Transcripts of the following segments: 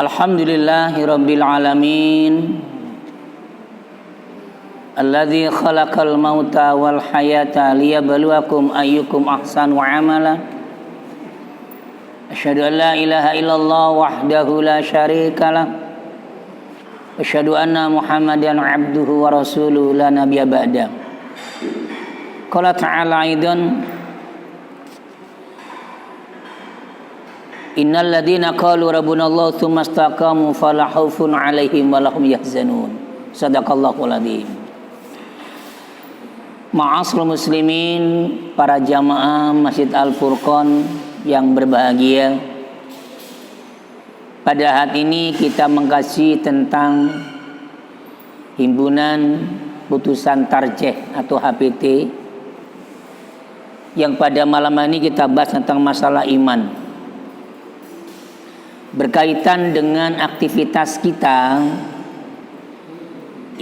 Alhamdulillahi rabbil alamin. Alladzi khalaqal mauta wal hayata liyabluwakum ayyukum ahsanu amala. Asyhadu an la ilaha illallah wahdahu la syarikalah. Asyhadu anna Muhammadan abduhu wa rasuluhu la nabiyya ba'da. Qala ta'ala aidan Innal ladzina qalu rabbuna Allah tsumma istaqamu fala khaufun 'alaihim wa lahum yahzanun. Shadaqallahul adzim. Ma'asyiral muslimin, para jamaah Masjid Al-Furqan yang berbahagia. Pada hari ini kita mengkaji tentang himpunan putusan tarjih atau HPT, yang pada malam ini kita bahas tentang masalah iman. Berkaitan dengan aktivitas kita,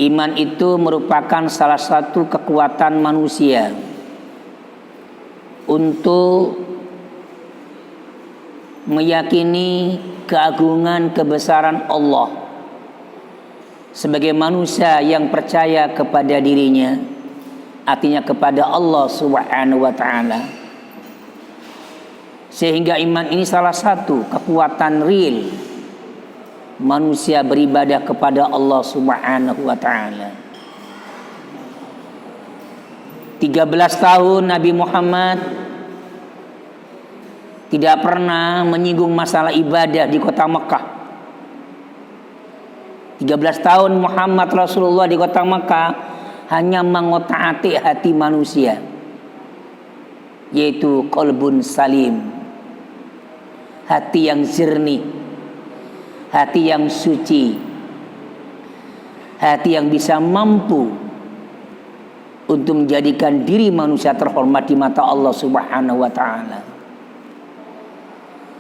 iman itu merupakan salah satu kekuatan manusia untuk meyakini keagungan kebesaran Allah sebagai manusia yang percaya kepada dirinya, artinya kepada Allah Subhanahu wa ta'ala. Sehingga iman ini salah satu kekuatan real manusia beribadah kepada Allah Subhanahu wa ta'ala. 13 tahun Nabi Muhammad tidak pernah menyinggung masalah ibadah di kota Mekah. 13 tahun Muhammad Rasulullah di kota Mekah hanya mengotak-atik hati manusia, yaitu qalbun salim, hati yang jernih, hati yang suci, hati yang bisa mampu untuk menjadikan diri manusia terhormat di mata Allah Subhanahu wa ta'ala.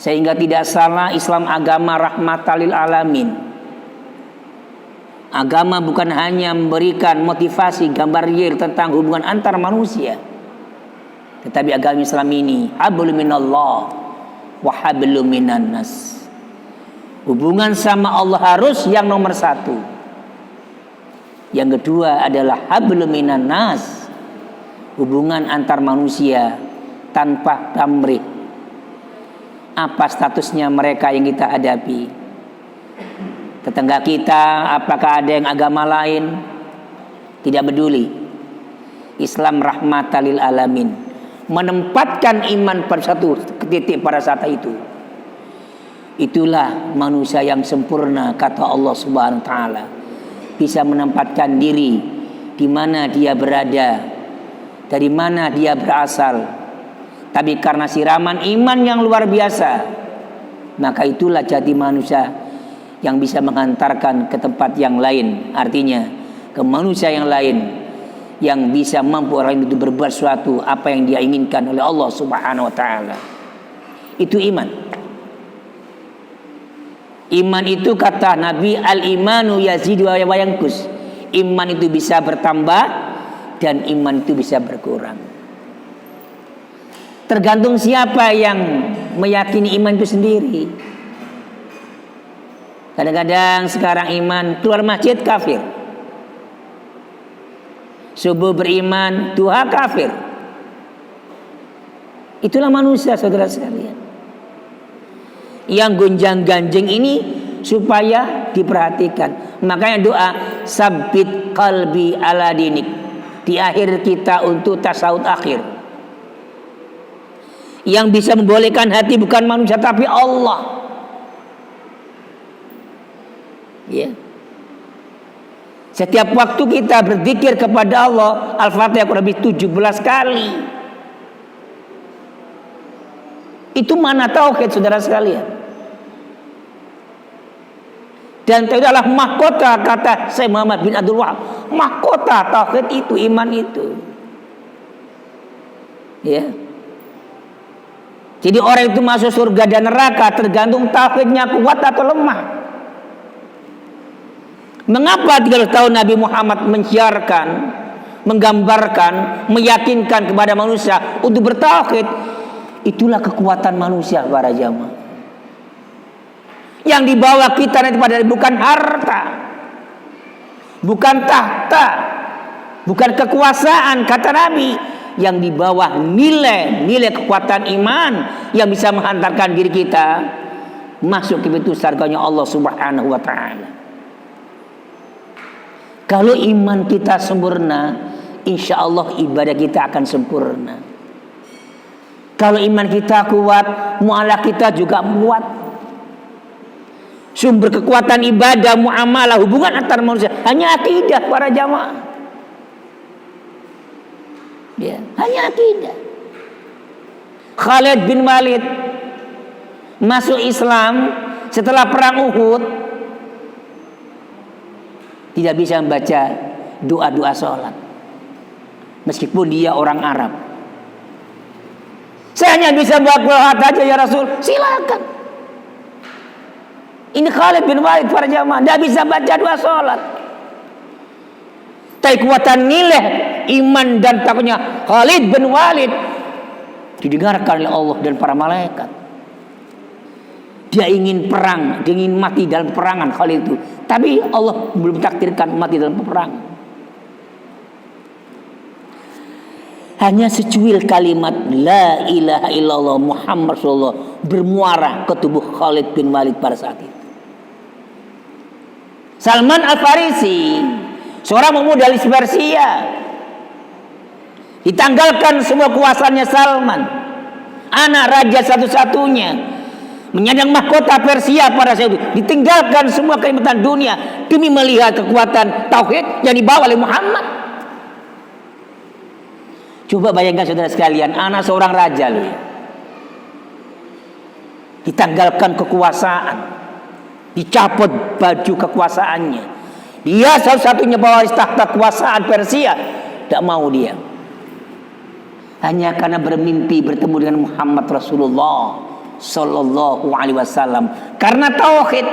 Sehingga tidak salah Islam agama rahmatan lil alamin. Agama bukan hanya memberikan motivasi gambar real tentang hubungan antar manusia, tetapi agama Islam ini hablum minallah wa hablum minan nas. Hubungan sama Allah harus yang nomor satu. Yang kedua adalah hablum minan nas, hubungan antar manusia tanpa pamrih. Apa statusnya mereka yang kita hadapi? Tetangga kita, apakah ada yang agama lain? Tidak peduli. Islam rahmatan lil alamin, menempatkan iman pada satu titik pada saat itu. Itulah manusia yang sempurna, kata Allah Subhanahu wa ta'ala. Bisa menempatkan diri di mana dia berada, dari mana dia berasal. Tapi karena siraman iman yang luar biasa, maka itulah jati manusia yang bisa mengantarkan ke tempat yang lain. Artinya ke manusia yang lain, yang bisa mampu orang itu berbuat sesuatu apa yang dia inginkan oleh Allah Subhanahu wa ta'ala. Itu iman. Iman itu kata Nabi, al-imanu yazidu wa yanqus. Iman itu bisa bertambah dan iman itu bisa berkurang. Tergantung siapa yang meyakini iman itu sendiri. Kadang-kadang sekarang iman keluar masjid kafir, subuh beriman, duha kafir. Itulah manusia, saudara sekalian. Yang gonjang-ganjing ini supaya diperhatikan. Makanya doa sabbit qalbi ala dinik di akhir kita untuk tasawuf akhir. Yang bisa membolehkan hati bukan manusia tapi Allah. Ya. Setiap waktu kita berzikir kepada Allah, Al-Fatihah kurang lebih 17 kali. Itu mana tauhid, saudara sekalian? Dan itu adalah mahkota, kata Syekh Muhammad bin Abdul Wahab. Mahkota tauhid itu, iman itu. Ya. Jadi orang itu masuk surga dan neraka tergantung tauhidnya kuat atau lemah. Mengapa 30 tahun Nabi Muhammad mensiarkan, menggambarkan, meyakinkan kepada manusia untuk bertauhid? Itulah kekuatan manusia, para jamaah. Yang dibawa kita nanti pada bukan harta, bukan tahta, bukan kekuasaan, kata Nabi. Yang dibawa nilai kekuatan iman yang bisa menghantarkan diri kita masuk ke pintu surganya Allah Subhanahu wa taala. Kalau iman kita sempurna, insya Allah ibadah kita akan sempurna. Kalau iman kita kuat, muamalah kita juga kuat. Sumber kekuatan ibadah, muamalah, hubungan antar manusia hanya akidah para jamaah. Ya, hanya akidah. Khalid bin Walid masuk Islam setelah perang Uhud, tidak bisa membaca doa-doa sholat, meskipun dia orang Arab. Saya hanya bisa buat doa aja ya Rasul. Silakan. Ini Khalid bin Walid para jamaah, tidak bisa baca doa sholat. Tapi kekuatan nilai iman dan takutnya Khalid bin Walid didengarkan oleh Allah dan para malaikat. Dia ingin perang, dia ingin mati dalam peperangan Khalid itu. Tapi Allah belum takdirkan mati dalam peperangan. Hanya secuil kalimat La ilaha illallah Muhammad Rasulullah bermuara ke tubuh Khalid bin Walid pada saat itu. Salman Al-Farisi, seorang pemuda dari Persia, ditanggalkan semua kuasanya Salman, anak raja satu-satunya, menyandang mahkota Persia pada saat itu, ditinggalkan semua kenikmatan dunia demi melihat kekuatan tauhid yang dibawa oleh Muhammad. Coba bayangkan saudara sekalian, anak seorang raja loh ya, ditanggalkan kekuasaan, dicabut baju kekuasaannya, dia satu-satunya pewaris tahta kekuasaan Persia, tidak mau dia, hanya karena bermimpi bertemu dengan Muhammad Rasulullah Sallallahu Alaihi Wasallam karena tauhid.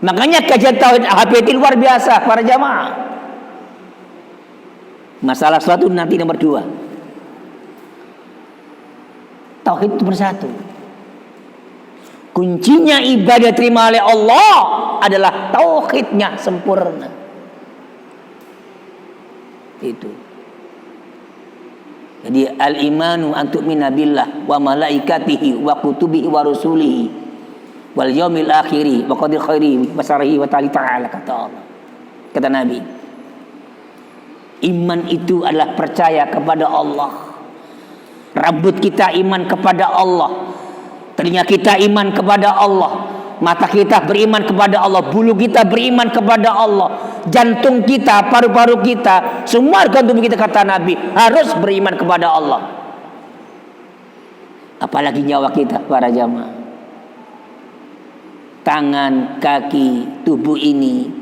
Makanya kajian tauhid HPT luar biasa para jamaah. Masalah suatu nanti nomor 2. Tauhid nomor 1. Kuncinya ibadah terima oleh Allah adalah tauhidnya sempurna. Itu. Jadi al-imanu an tu'mina billah wa malaikatihi wa kutubihi wa rusulihi wal yaumil akhiri wa qadri khairi wa syarrihi wa ta'ala, kata Allah. Kata Nabi, iman itu adalah percaya kepada Allah. Rambut kita iman kepada Allah, telinga kita iman kepada Allah, mata kita beriman kepada Allah, bulu kita beriman kepada Allah, jantung kita, paru-paru kita, semua organ tubuh kita, kata Nabi, harus beriman kepada Allah. Apalagi nyawa kita para jamaah, tangan, kaki, tubuh ini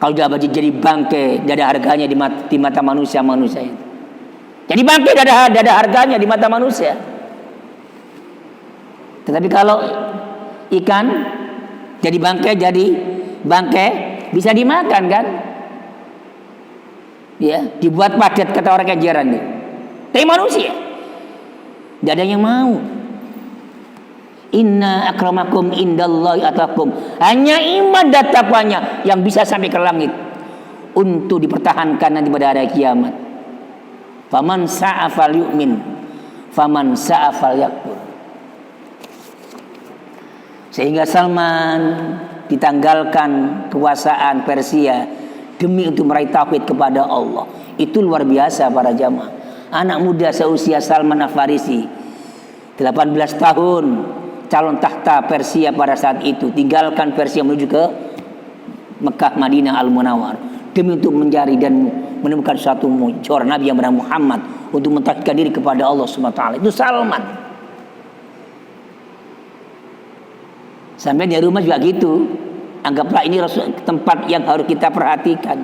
kalau sudah jadi bangkai, tidak ada harganya di mata manusia itu. Jadi bangkai tidak ada harganya di mata manusia. Tetapi kalau ikan jadi bangkai bisa dimakan kan? Ya, dibuat padat kata orang kejaran nih. Tapi manusia tidak ada yang mau. Inna akramakum indallahi atqakum. Hanya iman dan takwanya yang bisa sampai ke langit untuk dipertahankan nanti pada hari kiamat. Faman sa'a falyu'min, faman sa'a falyakfur. Sehingga Salman ditanggalkan kekuasaan Persia demi untuk meraih tauhid kepada Allah. Itu luar biasa para jamaah. Anak muda seusia Salman Al-Farisi, 18 tahun, calon tahta Persia pada saat itu, tinggalkan Persia menuju ke Mekah, Madinah, Al-Munawwar demi untuk mencari dan menemukan suatu seorang Nabi yang bernama Muhammad untuk mentaatkan diri kepada Allah Subhanahu wa taala. Itu Salman. Sampai di rumah juga gitu. Anggaplah ini tempat yang harus kita perhatikan.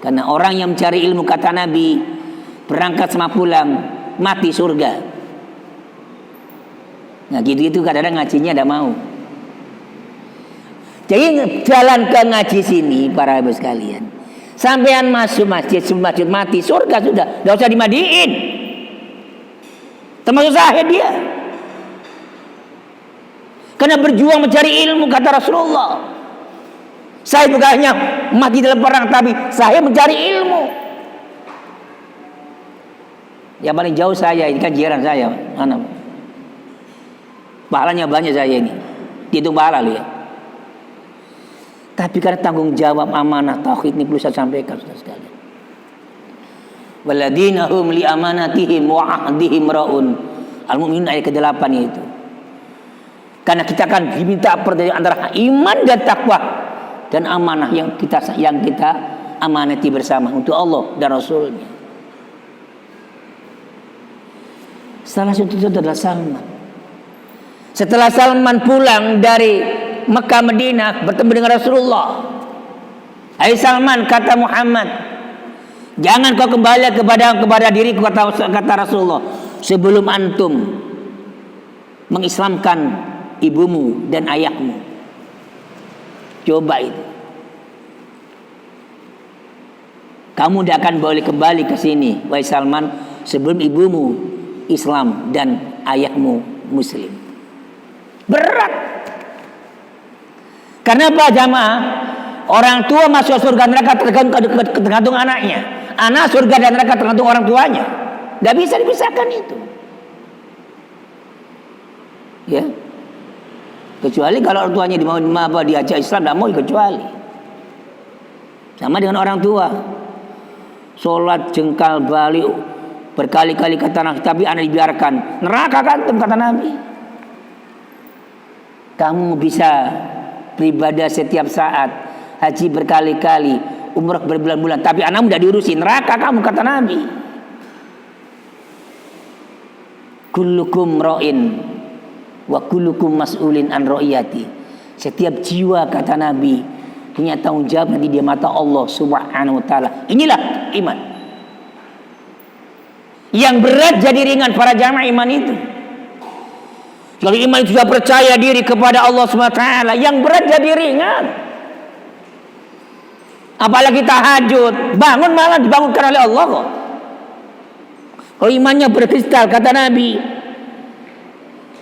Karena orang yang mencari ilmu, kata Nabi, berangkat sama pulang mati surga. Nah gitu-gitu kadang-kadang ngajinya ada mau. Jadi jalan ke ngaji sini para ibu sekalian, sampean masuk masjid mati surga sudah, tidak usah dimandiin. Termasuk zahid dia. Karena berjuang mencari ilmu, kata Rasulullah. Saya bukan hanya mati dalam perang, tapi saya mencari ilmu. Yang paling jauh saya, ini kan jiran saya. Mana? Pahalanya banyak saya ini. Dihitung pahala loh ya. Tapi karena tanggung jawab amanah tauhid ini perlu saya sampaikan, saudara sekalian. Waladina hum li amanatihim wa ahdihim raun. Al-Mu'minun ayat ke-8 itu. Karena kita akan diminta perjanjian antara iman dan takwa dan amanah yang kita amanati bersama untuk Allah dan Rasulnya. Salah satu itu adalah Salman. Setelah Salman pulang dari Mekah Madinah bertemu dengan Rasulullah. Hai Salman, kata Muhammad, jangan kau kembali kepada diriku, kata Rasulullah, sebelum antum mengislamkan ibumu dan ayahmu. Coba itu. Kamu tidak akan boleh kembali ke sini, wahai Salman, sebelum ibumu Islam dan ayahmu Muslim. Berat. Karena apa jamaah? Orang tua masuk surga neraka tergantung anaknya. Anak surga dan neraka tergantung orang tuanya. Tidak bisa dipisahkan itu. Ya. Kecuali kalau orang tuanya diajak Islam, tidak mau kecuali. Sama dengan orang tua. Sholat jengkal balik berkali-kali kata Nabi, tapi anak dibiarkan. Neraka kan, kata Nabi. Kamu bisa beribadah setiap saat, haji berkali-kali, umrah berbulan-bulan, tapi anakmu tidak diurusi, neraka kamu, kata Nabi. Kullukum ra'in wa kullukum mas'ulin an ra'iyati. Setiap jiwa, kata Nabi, punya tanggung jawab nanti di mata Allah Subhanahu wa taala. Inilah iman. Yang berat jadi ringan para jamaah iman itu. Kalau iman sudah percaya diri kepada Allah SWT, yang berat jadi ringan. Apalagi tahajud, bangun malah dibangunkan oleh Allah kok. Kalau imannya berkristal, kata Nabi,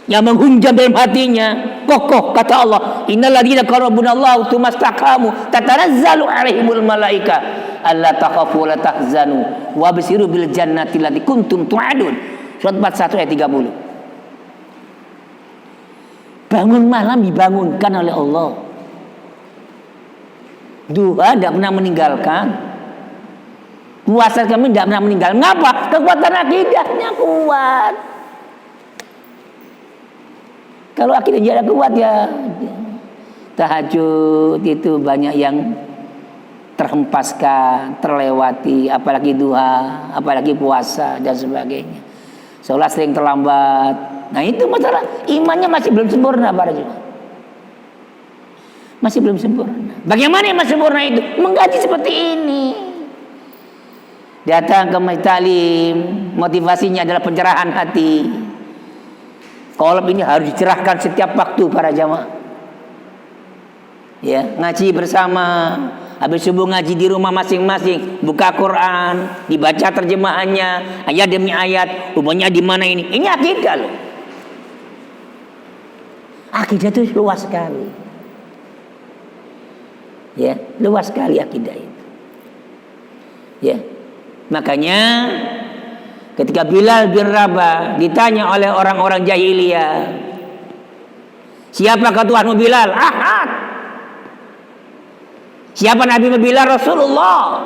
yang menghunjam dalam hatinya, kokoh, kata Allah, innal ladzina qalu rabbunallahu tsumma istaqamu tatanazzalu alaihimul malaika alla takhafu wa la tahzanu wa basiru bil jannati allati kuntum tu'adun. Surat 41 ayat 30. Bangun malam dibangunkan oleh Allah. Duha tidak pernah meninggalkan. Puasa kami tidak pernah meninggalkan. Ngapa? Kekuatan akidahnya kuat. Kalau akidahnya kuat ya tahajud itu banyak yang terhempaskan, terlewati, apalagi duha, apalagi puasa dan sebagainya. Sholat sering terlambat. Nah itu masalah imannya masih belum sempurna para jemaah. Masih belum sempurna. Bagaimana yang masih sempurna itu? Menggaji seperti ini. Datang ke majlis taklim, motivasinya adalah pencerahan hati. Kolab ini harus dicerahkan setiap waktu para jemaah. Ya, ngaji bersama. Habis subuh ngaji di rumah masing-masing, buka Quran, dibaca terjemahannya, ayat demi ayat, umumnya di mana ini. Ini akidah loh. Akidah itu luas sekali. Ya, luas sekali akidah itu. Ya. Makanya ketika Bilal bin Rabah ditanya oleh orang-orang jahiliyah, siapakah Tuhanmu Bilal? Ahad. Siapa Nabi Bilal? Rasulullah.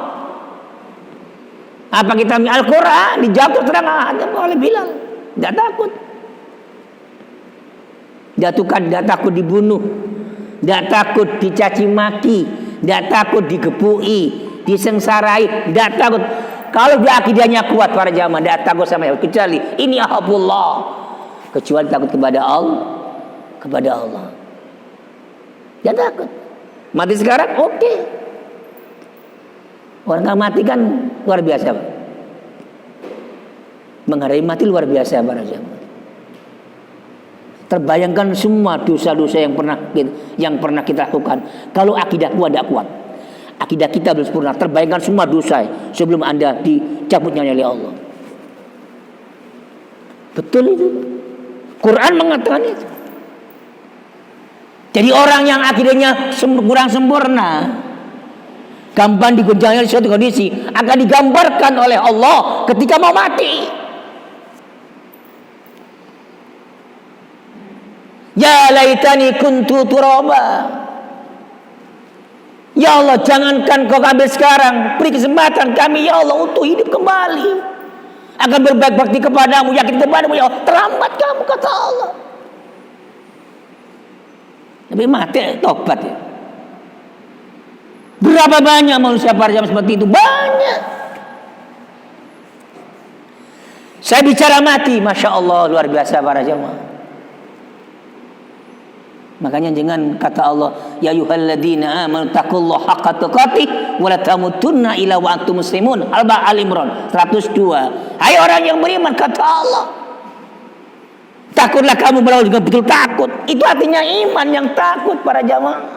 Apa kita Al-Quran? Dijawab terang oleh Bilal. Tidak takut. Tidak takut dibunuh. Tidak takut dicaci maki. Tidak takut digepuki, disengsarai. Tidak takut. Kalau dia akidahnya kuat para jamaah, tidak takut sama yang kecuali ini ahabullah. Kecuali takut kepada Allah. Kepada Allah. Tidak takut. Mati sekarang, oke. Orang yang mati kan luar biasa. Menghadapi mati luar biasa para jamaah. Terbayangkan semua dosa-dosa yang pernah kita lakukan. Kalau akidah kuat tidak kuat, akidah kita belum sempurna. Terbayangkan semua dosa sebelum Anda dicabutnya oleh Allah. Betul itu. Quran mengatakan itu. Jadi orang yang akidahnya kurang sempurna, gampang digoncangkan suatu kondisi, akan digambarkan oleh Allah ketika mau mati. Ya laitani kuntu turaba. Ya Allah, jangankan kau ambil sekarang, beri kesempatan kami ya Allah untuk hidup kembali, akan berbaik bakti kepadamu, yakin kepadamu ya Allah. Terlambat kamu, kata Allah. Tapi mati tobat ya. Berapa banyak manusia pada zaman seperti itu? Banyak. Saya bicara mati, Masya Allah, luar biasa para jamaah. Makanya jangan kata Allah, ya ayyuhalladzina amanu taqullaha haqqa tuqatih wa la tamutunna illa wa antum muslimun. Al-Imran 102. Hai orang yang beriman, kata Allah, takutlah kamu betul betul takut. Itu artinya iman yang takut para jamaah.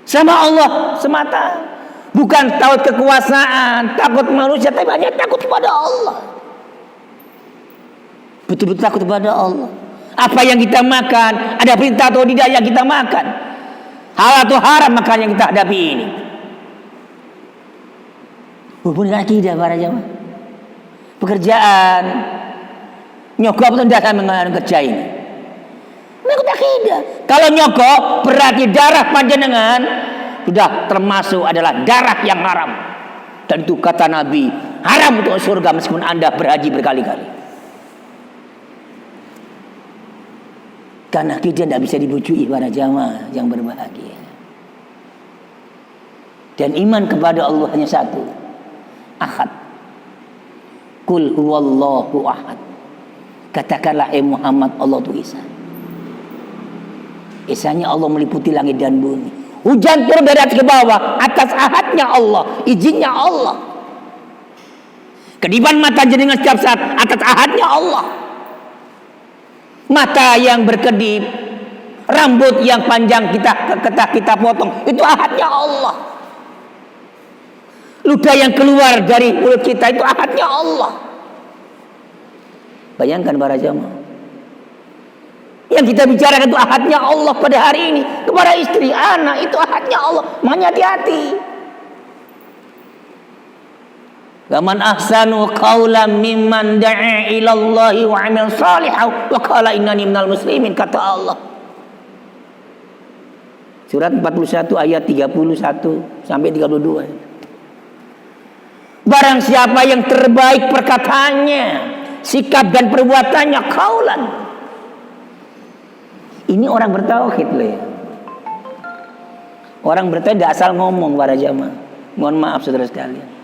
Sama Allah semata. Bukan takut kekuasaan, takut manusia, tapi hanya takut kepada Allah. Betul-betul takut kepada Allah. Apa yang kita makan, ada perintah atau tidak yang kita makan, halal atau haram makan yang kita hadapi ini. Hubungan akidah para jamaah. Pekerjaan, nyokap itu tidak mengalami kerja ini. Mengikut akidah. Kalau nyokap berarti darah panjenengan sudah termasuk adalah darah yang haram. Dan itu kata Nabi, haram untuk surga meskipun Anda berhaji berkali-kali. Karena kita tidak bisa dibujuki para jamaah yang berbahagia. Dan iman kepada Allah hanya satu, ahad. Qul huwallahu ahad. Katakanlah Muhammad, Allah itu Esa. Esanya Allah meliputi langit dan bumi. Hujan turun dari atas ke bawah, atas ahadnya Allah, izinnya Allah. Kedipan mata jenengan setiap saat, atas ahadnya Allah. Mata yang berkedip, rambut yang panjang kita potong, itu ahadnya Allah. Ludah yang keluar dari mulut kita, itu ahadnya Allah. Bayangkan para jamaah, yang kita bicarakan itu ahadnya Allah pada hari ini. Kepada istri, anak, itu ahadnya Allah. Makanya hati-hati. Waman ahsanu qawlan mimman da'a ila Allahi wa 'amila shalihan wa qala innani minal muslimin, kata Allah. Surat 41 ayat 31 sampai 32. Barang siapa yang terbaik perkataannya, sikap dan perbuatannya, qaulan. Ini orang bertauhid loh ya. Orang bertauhid tidak asal ngomong para jamaah. Mohon maaf saudara sekalian.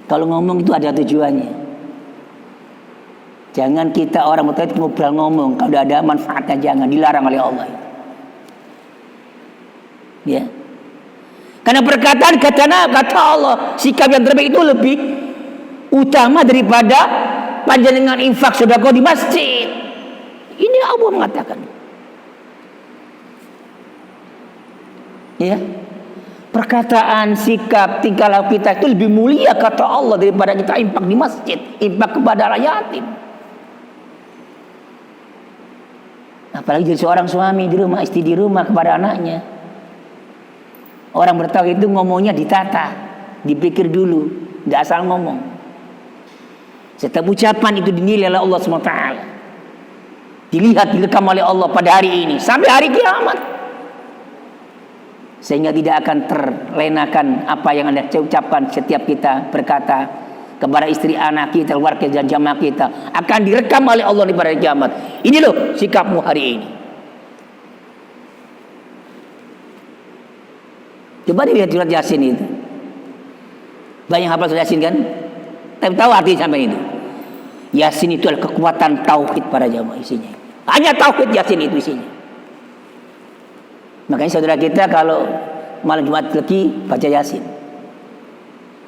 Kalau ngomong itu ada tujuannya. Jangan kita orang bertauhid ngobrol ngomong, kalau ada manfaatnya jangan, dilarang oleh Allah. Ya. Karena perkataan kata Allah, sikap yang terbaik itu lebih utama daripada panjenengan infak sedekah di masjid. Ini Allah mengatakan. Ya. Perkataan, sikap, tingkah laku kita itu lebih mulia kata Allah daripada kita infak di masjid, infak kepada anak yatim. Apalagi jadi seorang suami di rumah, istri di rumah kepada anaknya. Orang bertauhid itu ngomongnya ditata, dipikir dulu, tidak asal ngomong. Setiap ucapan itu dinilai oleh Allah SWT, dilihat, direkam oleh Allah pada hari ini sampai hari kiamat. Sehingga tidak akan terlenakan apa yang Anda ucapkan. Setiap kita berkata kepada istri, anak kita, keluarga dan jamaah kita akan direkam oleh Allah di pada kiamat. Ini loh sikapmu hari ini. Coba dilihat surat Yasin itu. Banyak hafal surat Yasin kan? Tapi tahu arti sampai itu. Yasin itu adalah kekuatan tauhid para jamaah isinya. Hanya tauhid Yasin itu isinya. Makanya saudara kita kalau malam Jumat Legi baca Yasin.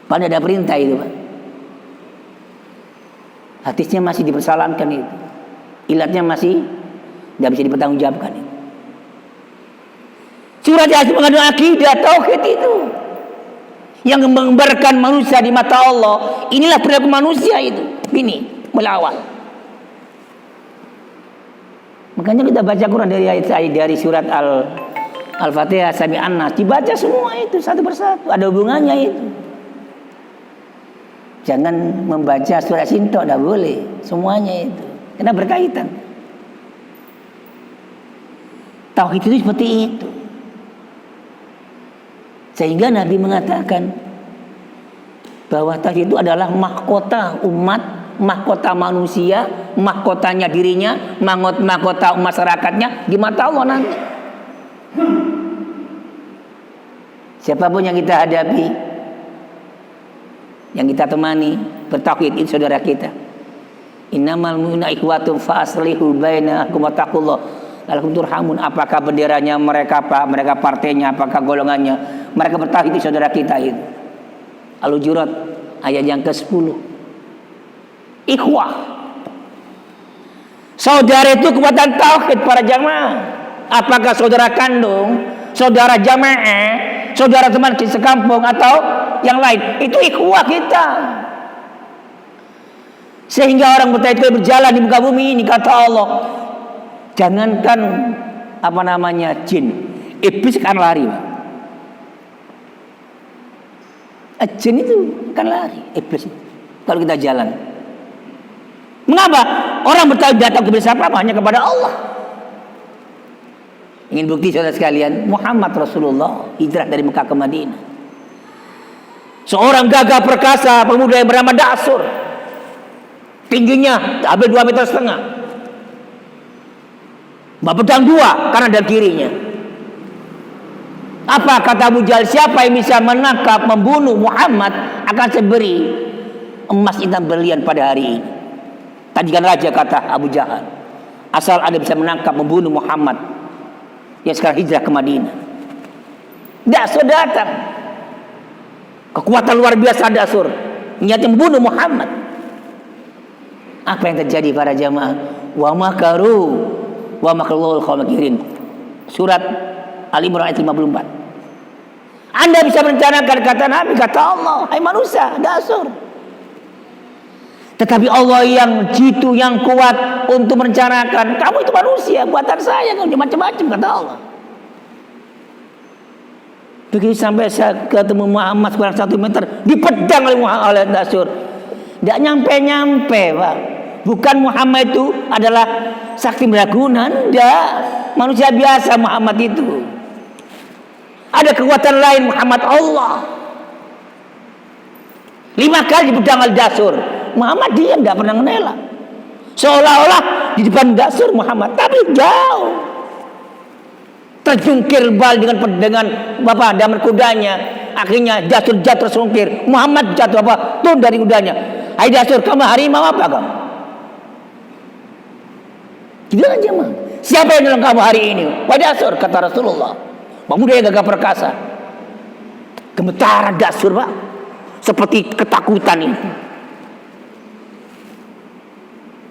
Padahal ada perintah itu, Pak. Hadisnya masih dipersalahkan itu. Ilatnya masih tidak bisa dipertanggungjawabkan itu. Surat Yasin mengandung akidah tauhid itu. Yang menggambarkan manusia di mata Allah. Inilah perilaku manusia itu. Ini melawan. Maka Makanya kita baca Quran dari surat Al-Fatihah sampai An-Nas, dibaca semua itu satu persatu, ada hubungannya itu. Jangan membaca surat Sintok, tidak boleh, semuanya itu karena berkaitan. Tauhid itu seperti itu. Sehingga Nabi mengatakan bahwa tauhid itu adalah mahkota umat, mahkota manusia, mahkotanya dirinya, mahkota masyarakatnya di mata Allah nanti. Siapapun yang kita hadapi, yang kita temani, bertauhid itu saudara kita. Innamal mu'minuna ikhwatun fa aslihu bainakum wattaqullah la'allakum turhamun. Apakah benderanya mereka, mereka partainya, apakah golongannya, mereka bertauhid itu saudara kita itu. Al-Hujurat ayat yang ke-10. Ikhwah, saudara itu kekuatan tauhid para jamaah. Apakah saudara kandung, saudara jamaah, saudara teman di sekampung atau yang lain, itu ikhwah kita. Sehingga orang bertauhid berjalan di muka bumi ini, kata Allah, jangankan jin, iblis kan lari. Jin itu kan lari, iblis itu, kalau kita jalan. Mengapa? Orang bertauhid datang kepada siapa? Hanya kepada Allah. Ingin bukti saudara sekalian, Muhammad Rasulullah hijrah dari Mekah ke Madinah. Seorang gagah perkasa pemuda yang bernama Dasur, tingginya hampir 2,5 meter. Pedang 2 kanan dan kirinya. Apa kata Abu Jahal? Siapa yang bisa menangkap, membunuh Muhammad, akan saya beri emas hitam berlian pada hari ini. Tadikan raja, kata Abu Jahal, asal Anda bisa menangkap, membunuh Muhammad yang sekarang hijrah ke Madinah. Dasur datang, kekuatan luar biasa Dasur, niatnya membunuh Muhammad. Apa yang terjadi para jamaah? Wa makaru wa makarallahul qaumul makirin. Surat Al-Imran ayat 54. Anda bisa merencanakan, kata Nabi, kata Allah, hai manusia, Dasur. Tetapi Allah yang jitu, yang kuat untuk merencanakan. Kamu itu manusia, buatan saya, kamu macam-macam, kata Allah. Begitu sampai saya ketemu Muhammad kurang 1 meter, dipedang oleh Dasur. Tidak nyampe-nyampe, Pak. Bukan Muhammad itu adalah sakti beraguna, tidak. Manusia biasa Muhammad itu. Ada kekuatan lain Muhammad Allah. 5 kali dipedang oleh Dasur. Muhammad dia tidak pernah mengelak. Seolah-olah di depan Dasur Muhammad, tapi jauh. Terjungkir bal dengan damar kudanya. Akhirnya Dasur jatuh tersungkir. Muhammad jatuh turun dari kudanya. Hai Dasur, kamu harimau apa kamu? Gitu aja mah. Siapa yang dalam kamu hari ini? Wahai Dasur, kata Rasulullah. Pemuda yang gagah perkasa. Gemetaran Dasur, Pak. Seperti ketakutan itu.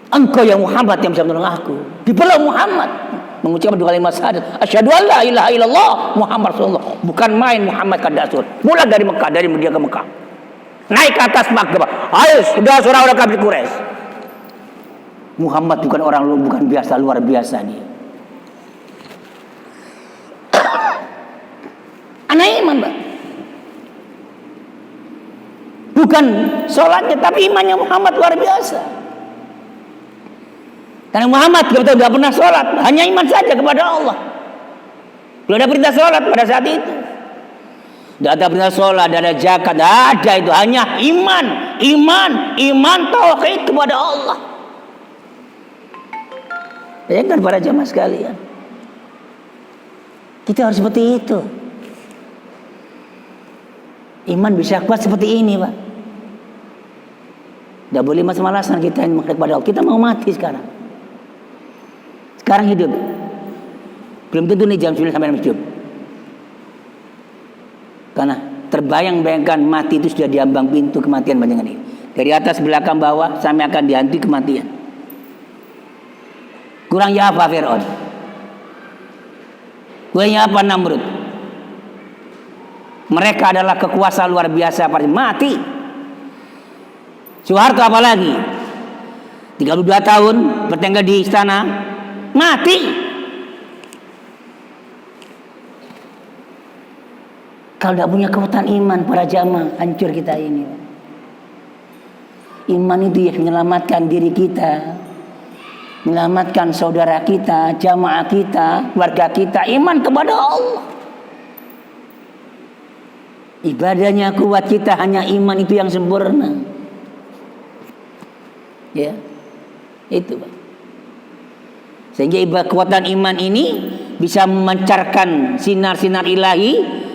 Engkau yang Muhammad yang bisa menolong aku. Dibelah Muhammad mengucapkan 2 kalimat syahadat. Asyhadu an la ilaha illallah Muhammad Rasulullah. Bukan main Muhammad ke Dasur. Mulai dari Mekah, dari Madinah ke Mekah. Naik ke atas Mekah. Ayo, saudara-saudara orang kafir Quraisy. Muhammad bukan orang bukan biasa, luar biasa dia. Anak iman, Pak. Bukan sholatnya, tapi imannya Muhammad luar biasa. Karena Muhammad tidak pernah sholat, hanya iman saja kepada Allah. Belum ada perintah sholat pada saat itu. Tidak ada perintah sholat, tidak ada zakat, tidak ada itu. Hanya iman tauhid kepada Allah. Bayangkan para jamaah sekalian, kita harus seperti itu. Iman bisa kuat seperti ini, Pak. Tidak boleh malas-malasan kita menghadap kepada Allah. Kita mau mati sekarang. Sekarang hidup. Belum tentu nih jam 9 sampai hidup. Karena terbayang-bayangkan mati itu sudah diambang pintu kematian banyak ini. Dari atas, belakang, bawah, sampai akan dihantui kematian. Kurangnya apa Fir'aun? Kurangnya apa Namrud? Mereka adalah kekuasaan luar biasa, mati. Soeharto apalagi 32 tahun bertengger di istana, mati. Kalau tidak punya kekuatan iman para jamaah, hancur kita ini. Iman itu yang menyelamatkan diri kita, menyelamatkan saudara kita, jamaah kita, warga kita. Iman kepada Allah. Ibadahnya kuat, kita hanya iman itu yang sempurna. Ya, itu Pak. Sehingga kekuatan iman ini bisa memancarkan sinar-sinar ilahi.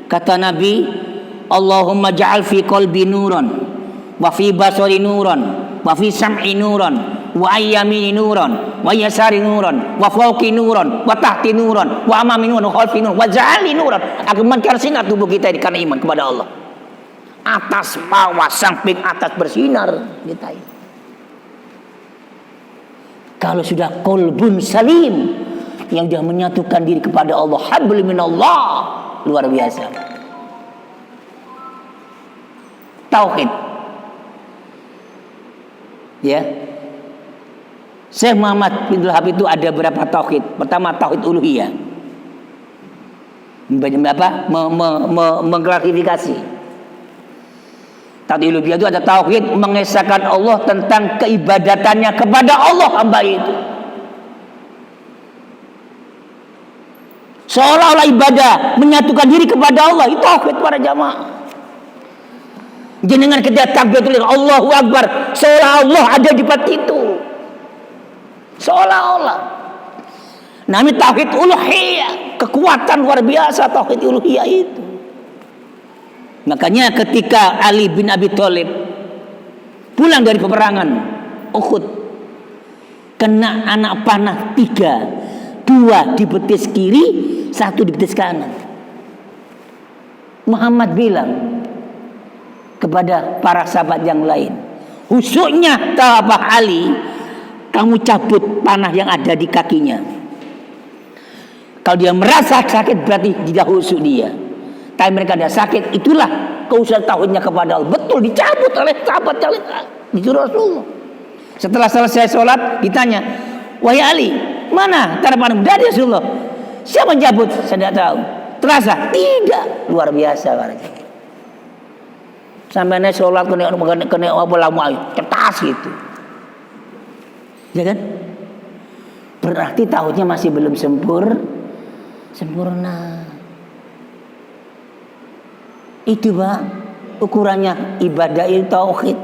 Kata Nabi, Allahumma ja'al fi qalbi nuran, wa fi basari nuran, wa fi sam'i nuran, wa ayyamini nuran, wa yasari nuran, wa fawqi nuran, wa tahti nuran, wa amami nuran, wa khalfi nuran, wa ja'ali nuran. Akan memancar sinar tubuh kita ini karena iman kepada Allah. Atas, bawah, samping, atas bersinar kita ini. Kalau sudah qalbun salim, yang sudah menyatukan diri kepada Allah, hablum minallah, luar biasa. Tauhid. Ya. Syekh Muhammad bin Wahab itu ada berapa tauhid? Pertama tauhid uluhiyah. Mengklarifikasi. Tauhid uluhiyah itu ada tauhid mengesahkan Allah tentang keibadatannya kepada Allah hamba itu. Seolah-olah ibadah menyatukan diri kepada Allah, itu tauhid para jamaah. Jenengan ketika takbiratul ihram Allahu Akbar, seolah Allah ada di tempat itu. Seolah-olah. Namanya tauhid uluhiyah, kekuatan luar biasa tauhid uluhiyah itu. Makanya ketika Ali bin Abi Thalib pulang dari peperangan Uhud, kena anak panah 3, 2 di betis kiri, 1 di betis kanan. Muhammad bilang kepada para sahabat yang lain, husuknya Tabah Ali, kamu cabut panah yang ada di kakinya. Kalau dia merasa sakit berarti tidak husuk dia. Tapi mereka tidak sakit, itulah keusahaan tauhidnya kepada Allah. Betul, dicabut oleh sahabat yang disuruh Rasulullah. Setelah selesai sholat ditanya, wahai Ali, mana tanda panahmu? Dari Rasulullah. Siapa mencabut? Saya tidak tahu. Terasa? Tidak. Luar biasa. Sampai naik sholat kena apa lama kertas gitu. Ya kan? Berarti tauhidnya masih belum sempurna. Itu Pak, ukurannya ibadah itu tauhid.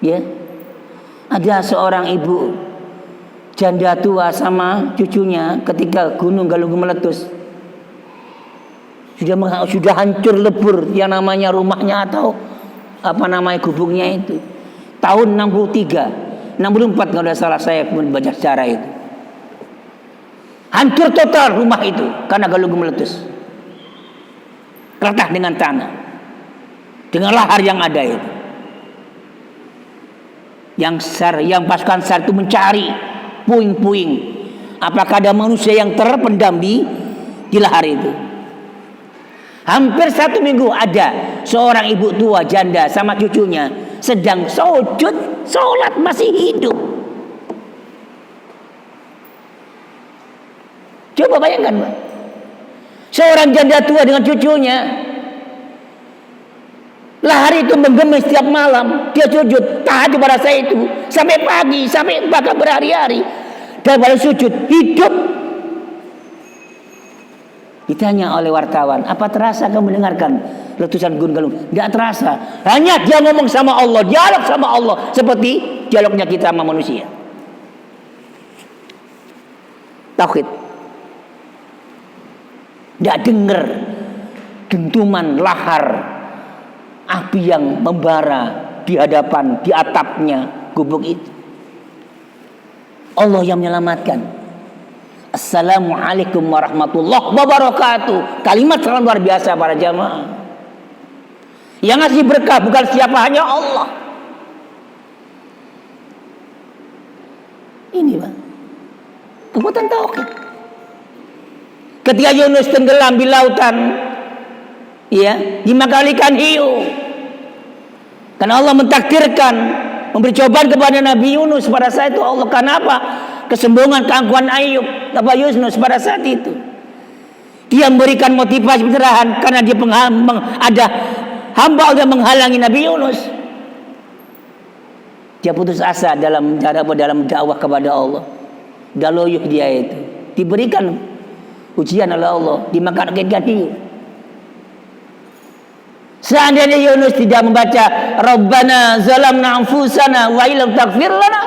Ya. Ada seorang ibu janda tua sama cucunya ketika Gunung Galunggung meletus. Sudah hancur lebur yang namanya rumahnya atau apa namanya gubuknya itu. Tahun 63, 64 kalau tidak salah saya membaca sejarah itu. Hancur total rumah itu karena Galunggung meletus. Rata dengan tanah, dengan lahar yang ada itu. Yang pasukan SAR itu mencari puing-puing. Apakah ada manusia yang terpendam di lahar itu? Hampir 1 minggu ada seorang ibu tua janda sama cucunya sedang sujud sholat masih hidup. Coba bayangkan Pak, seorang janda tua dengan cucunya, lahar itu menggemes setiap malam, dia sujud tahajud pada saya itu sampai pagi, sampai bahkan berhari-hari, dan pada sujud hidup. Ditanya oleh wartawan, apa terasa kamu mendengarkan letusan Gunung Galunggung? Tidak terasa, hanya dia ngomong sama Allah, dialog sama Allah seperti dialognya kita sama manusia. Tauhid. Tidak dengar dentuman lahar api yang membara di hadapan, di atapnya gubuk itu. Allah yang menyelamatkan. Assalamualaikum warahmatullahi wabarakatuh. Kalimat sangat luar biasa para jamaah. Yang ngasih berkah bukan siapa, hanya Allah. Ini Pak, kekuatan tauhid. Ketika Yunus tenggelam di lautan, ya, dimakan ikan hiu. Karena Allah mentakdirkan memberi cobaan kepada Nabi Yunus pada saat itu. Allah, kenapa? Kesombongan, keangkuhan Ayub, Nabi Yunus pada saat itu. Dia memberikan motivasi pencerahan karena dia ada hamba Allah menghalangi Nabi Yunus. Dia putus asa dalam dakwah kepada Allah. Daloyuh dia itu diberikan ujian oleh Allah, dimakan ikan hiu. Seandainya Yunus tidak membaca Rabbana zalamna anfusana wa illam taghfir lana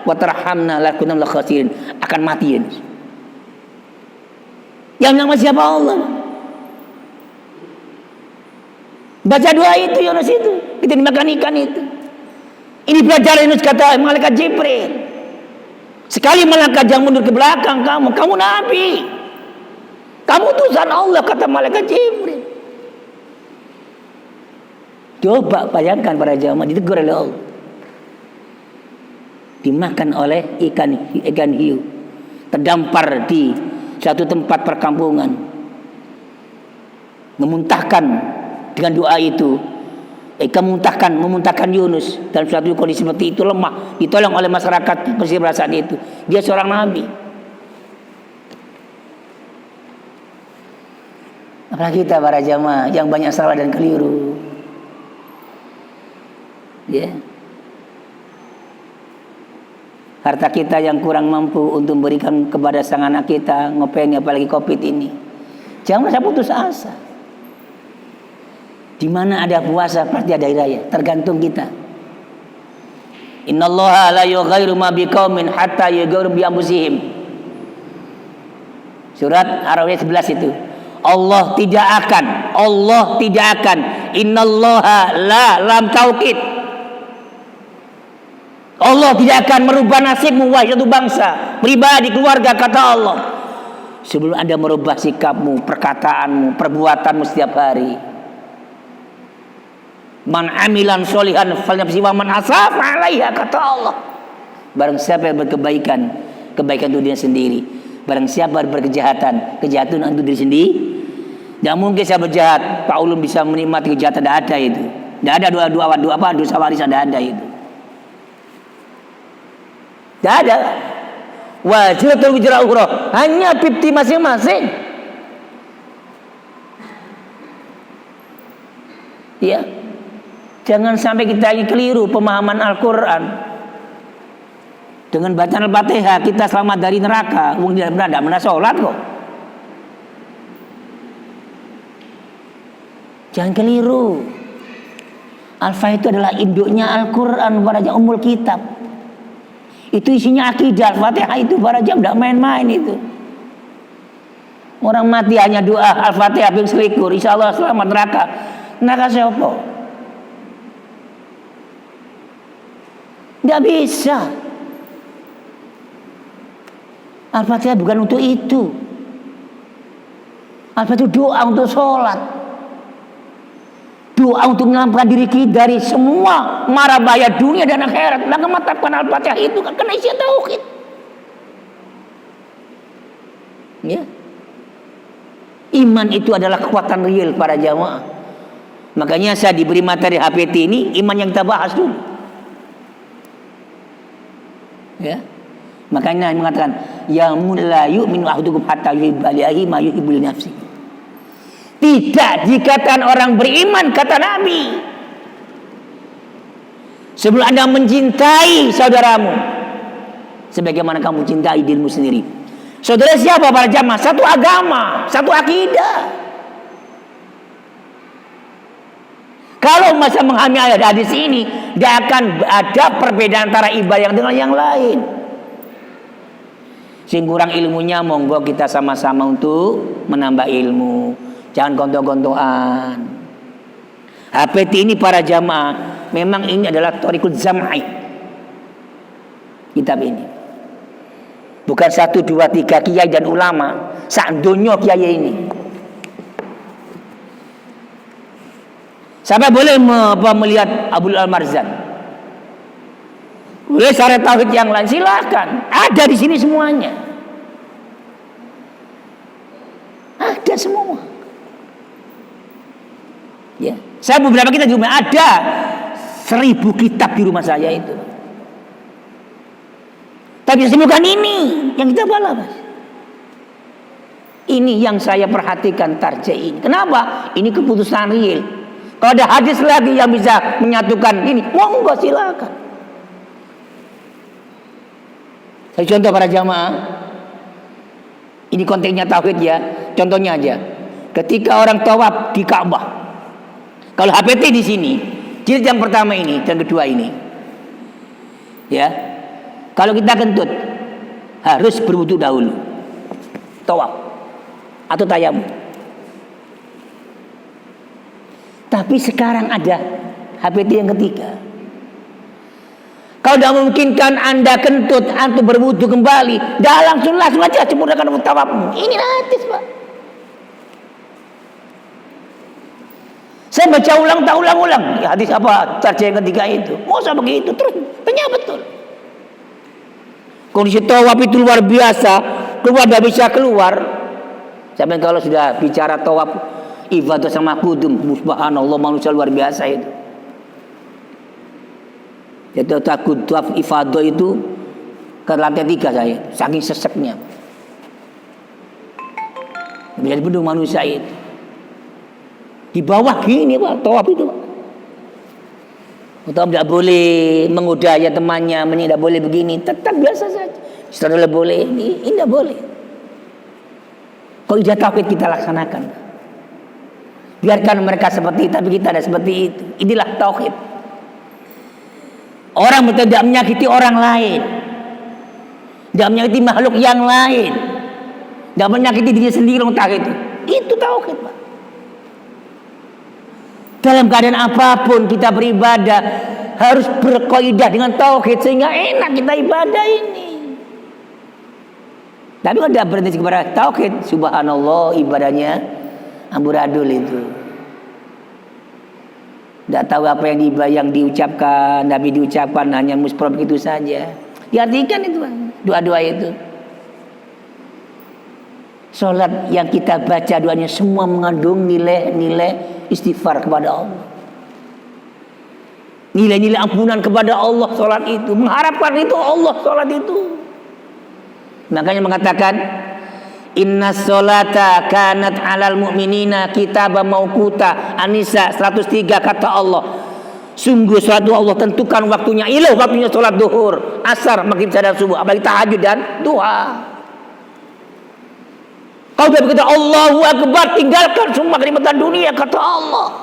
wa tarhamna lakunanna minal khasirin, akan mati Yunus. Yang nama siapa? Allah. Baca doa itu Yunus itu dimakan ikan itu. Ini pelajaran Yunus, kata malaikat Jibril. Sekali melangkah jangan mundur ke belakang kamu nabi. Kamu utusan Allah, kata malaikat Jibril. Coba bayangkan para jamaah, ditegur oleh Allah. Dimakan oleh ikan hiu. Terdampar di suatu tempat perkampungan. Memuntahkan dengan doa itu. Memuntahkan Yunus dalam suatu kondisi seperti itu, lemah, ditolong oleh masyarakat pesisir saat itu. Dia seorang nabi. Apalagi kita para jamaah yang banyak salah dan keliru. Ya. Harta kita yang kurang mampu untuk memberikan kepada sang anak kita, ngopeni apalagi Covid ini. Jangan merasa putus asa. Di mana ada puasa pasti ada hidayah, tergantung kita. Innallaha la yughayyiru ma biqaumin hatta yughayyiru bi anfusihim. Surat Ar-Ra'd 11 itu. Allah tidak akan. Innallaha lam taukid. Allah tidak akan merubah nasibmu wahai satu bangsa, pribadi, keluarga, kata Allah, sebelum Anda merubah sikapmu, perkataanmu, perbuatanmu setiap hari. Man amilan solihan falyafsi wa man asaf alaiha, kata Allah. Barang siapa yang berkebaikan, kebaikan untuk diri sendiri. Barang siapa berkejahatan, kejahatan untuk diri sendiri. Tidak mungkin saya berjahat Pak Ulum bisa menikmati kejahatan, tidak ada itu. Tidak ada dosa warisan, tidak ada itu. Tidak ada. Wajratul wijra ukhra, hanya pipti masing-masing. Ya. Jangan sampai kita ini keliru pemahaman Al-Quran. Dengan bacaan Al-Fatihah kita selamat dari neraka. Tidak pernah sholat kok. Jangan keliru. Al-Fatihah itu adalah induknya Al-Quran, para jam umul kitab. Itu isinya akidah. Al-Fatihah itu para jam tidak main-main itu. Orang mati hanya doa Al-Fatihah bin selikur, insya Allah selamat neraka. Neraka siapa? Tidak bisa. Al-Fatihah bukan untuk itu. Al-Fatihah itu doa untuk sholat. Doa untuk menyelamatkan diri kita dari semua mara bahaya dunia dan akhirat. Maka matapkan Al-Fatihah itu karena isinya tauhid. Ya. Iman itu adalah kekuatan real para jamaah. Makanya saya diberi materi HPT ini, iman yang kita bahas dulu. Ya. Makanya mengatakan ya la yu'minu ahadukum hatta yuhibba li akhihi ma yuhibbu li nafsihi. Tidak dikatakan orang beriman, kata Nabi, sebelum Anda mencintai saudaramu sebagaimana kamu cintai dirimu sendiri. Saudara siapa para jamaah? Satu agama, satu akidah. Kalau masa memahami ayat hadis ini, tidak akan ada perbedaan antara ibadah dengan yang lain. Sing kurang ilmunya, monggo kita sama-sama untuk menambah ilmu. Jangan gontok-gontokan. HPT ini para jamaah, memang ini adalah Thariqul Zam'i. Kitab ini. Bukan 1, 2, 3 kiai dan ulama. Sak donya kiai ini. Sampai boleh melihat Abdul Al-Marzan. Boleh syarah tauhid yang lain, silakan. Ada di sini semuanya. Ada semua. Ya. Saya beberapa kitab di rumah ada 1000 kitab di rumah saya itu. Tak bisa sembuhkan ini yang kita bala, Mas. Ini yang saya perhatikan tarjih ini. Kenapa? Ini keputusan real. Kalau ada hadis lagi yang bisa menyatukan ini, monggo silakan. Saya contoh para jamaah. Ini konteksnya tauhid ya. Contohnya aja. Ketika orang tawaf di Ka'bah. Kalau HPT di sini, jilid yang pertama ini, yang kedua ini. Ya. Kalau kita kentut, harus berwudu dahulu. Tawaf atau tayamum. Tapi sekarang ada HPT yang ketiga. Kalau tidak memungkinkan Anda kentut atau berwudu kembali, dah langsung aja sempurnakan tawafmu. Ini hadis, Pak. Saya baca ulang. Ya, hadis apa? Tarjih yang ketiga itu. Masa begitu terus? Tanya betul. Kondisi tawaf itu luar biasa. Keluar tidak bisa keluar. Sampai kalau sudah bicara tawaf ibadah sama kudum, subhanallah, manusia luar biasa itu. Jadi takut tawaf ifadah itu ke lantai 3 saya, saking seseknya. Menjadi penuh manusia itu. Di bawah gini Pak, tawaf itu Pak. Tawaf tidak boleh mengudaya temannya, tidak boleh begini, tetap biasa saja. Setelah boleh, ini tidak boleh. Kalau ijazah tauhid kita laksanakan. Biarkan mereka seperti itu, tapi kita ada seperti itu. Inilah tauhid. Orang tidak menyakiti orang lain, tidak menyakiti makhluk yang lain, tidak menyakiti diri sendiri. Itu tauhid, Pak. Dalam keadaan apapun kita beribadah harus berkaidah dengan tauhid sehingga enak kita ibadah ini. Tapi kalau tidak berhenti kepada tauhid, subhanallah, ibadahnya amburadul itu. Tidak tahu apa yang diucapkan, Nabi diucapkan hanya musprab begitu saja. Diartikan itu, doa-doa itu. Salat yang kita baca doanya semua mengandung nilai-nilai istighfar kepada Allah. Nilai-nilai ampunan kepada Allah salat itu. Mengharapkan itu Allah salat itu. Makanya mengatakan inna sholata kanat alal mu'minina kitaban mauquta. An-Nisa 103 kata Allah. Sungguh suatu Allah tentukan waktunya. Waktunya sholat duhur, asar, maghrib, dan subuh. Apalagi tahajud dan duha. Kau sudah berkata Allahu Akbar, tinggalkan semua kenikmatan dunia, kata Allah.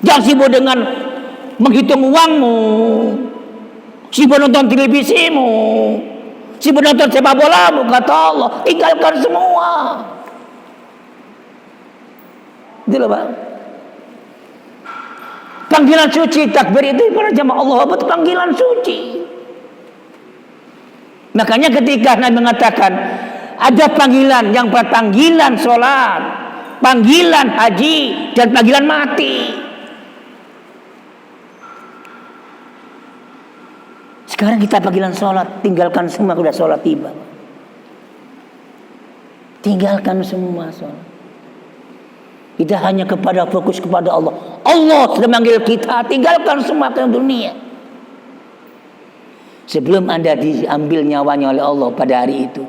Jangan sibuk dengan menghitung uangmu, sibuk nonton televisimu, sibuk nonton sepak bolamu, kata Allah. Tinggalkan semua. Itulah Pak. Panggilan suci takbir itu para jamaah Allah itu panggilan suci. Makanya ketika Nabi mengatakan ada panggilan yang panggilan sholat, panggilan haji, dan panggilan mati. Sekarang kita panggilan sholat, tinggalkan semua sudah sholat tiba. Tinggalkan semua sholat. Kita hanya fokus kepada Allah. Allah sudah manggil kita, tinggalkan semua ke dunia. Sebelum Anda diambil nyawanya oleh Allah pada hari itu,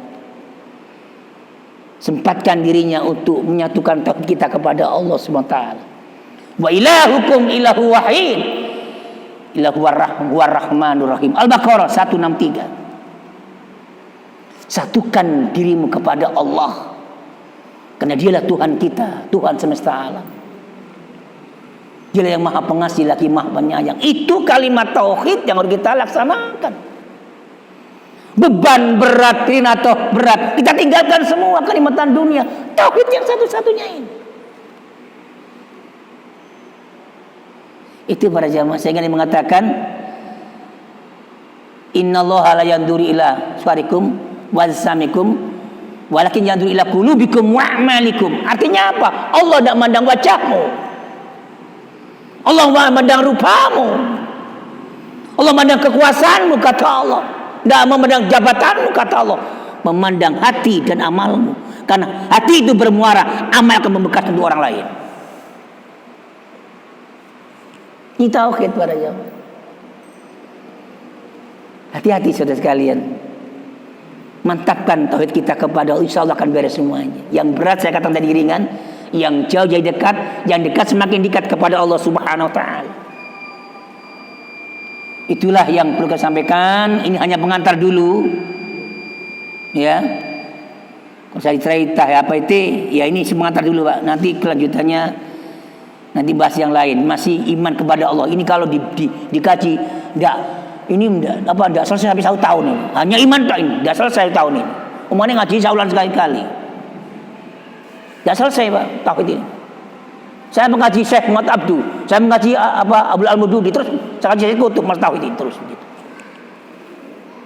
sempatkan dirinya untuk menyatukan tauhid kita kepada Allah SWT. Wa ilahukum ilahu wahid, ilahu warrahmanur rahim. Al-Baqarah 163. Satukan dirimu kepada Allah, karena dialah Tuhan kita, Tuhan semesta alam. Dialah yang maha pengasih lagi maha penyayang. Itu kalimat tauhid yang harus kita laksanakan. Beban berat, atau berat, kita tinggalkan semua kenikmatan dunia. Tauhid yang satu-satunya ini. Itu para jamaah, saya ingin mengatakan innallaha la yanduru ila suwarikum wa ajsamikum walakin yanduru ila qulubikum wa a'malikum. Artinya apa? Allah tidak memandang wajahmu, Allah memandang rupamu, Allah memandang kekuasaanmu, kata Allah. Tidak memandang jabatanmu, kata Allah. Memandang hati dan amalmu. Karena hati itu bermuara, amal akan membekas untuk orang lain. Ini tauhid para jamaah. Hati-hati saudara sekalian. Mantapkan tauhid kita kepada Allah, insya Allah akan beres semuanya. Yang berat saya katakan tadi ringan, yang jauh jadi dekat, yang dekat semakin dekat kepada Allah Subhanahu wa taala. Itulah yang perlu saya sampaikan. Ini hanya pengantar dulu. Ya. Kalau saya cerita apa itu, ya ini pengantar dulu, Pak. Nanti kelanjutannya nanti bahas yang lain. Masih iman kepada Allah. Ini kalau dikaji enggak selesai habis 1 tahun ini. Hanya iman tak ini, enggak selesai tahun ini. Umumnya ngaji saulan sekali-kali. Enggak selesai, Pak, tauhid ini. Saya mengaji Syekh Muhammad Abdul, saya mengaji Abdul Al-Mududi, terus saya ngaji kutub mas tauhid ini terus begitu.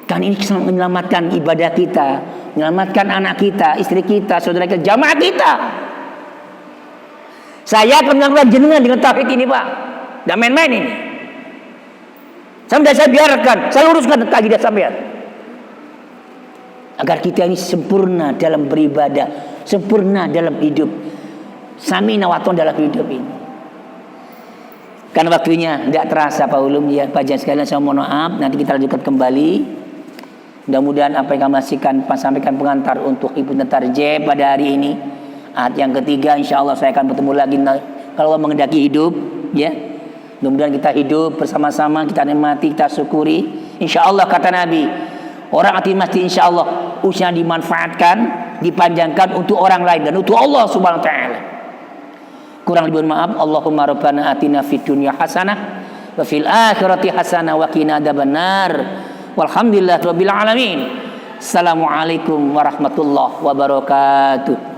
Kan ini menyelamatkan ibadah kita, menyelamatkan anak kita, istri kita, saudara kita, jamaah kita. Saya akan menyelamatkan jenengan dengan tauhid ini, Pak. Enggak main-main ini. Saya biarkan, saya luruskan akidah sampean. Agar kita ini sempurna dalam beribadah, sempurna dalam hidup. Samina waton dalam hidup ini. Kan waktunya tidak terasa Pak Ulum ya, Pak Jan sekalian, saya mohon maaf, nanti kita lanjutkan kembali. Mudah-mudahan apa yang kami sampaikan pengantar untuk Ibu Tarjeh pada hari ini. Yang ketiga, insya Allah saya akan bertemu lagi kalau Allah mengendaki hidup, ya. Mudah-mudahan kita hidup bersama-sama, kita nikmati, kita syukuri. Insya Allah kata Nabi, orang hati mati insya Allah usia dimanfaatkan, dipanjangkan untuk orang lain dan untuk Allah Subhanahu Wa Taala. Kurang lebih maaf. Allahumma rabbana atina fid dunya hasanah wa fil akhirati hasanah wa qina adzabannar. Walhamdulillahirabbil alamin. Assalamualaikum warahmatullahi wabarakatuh.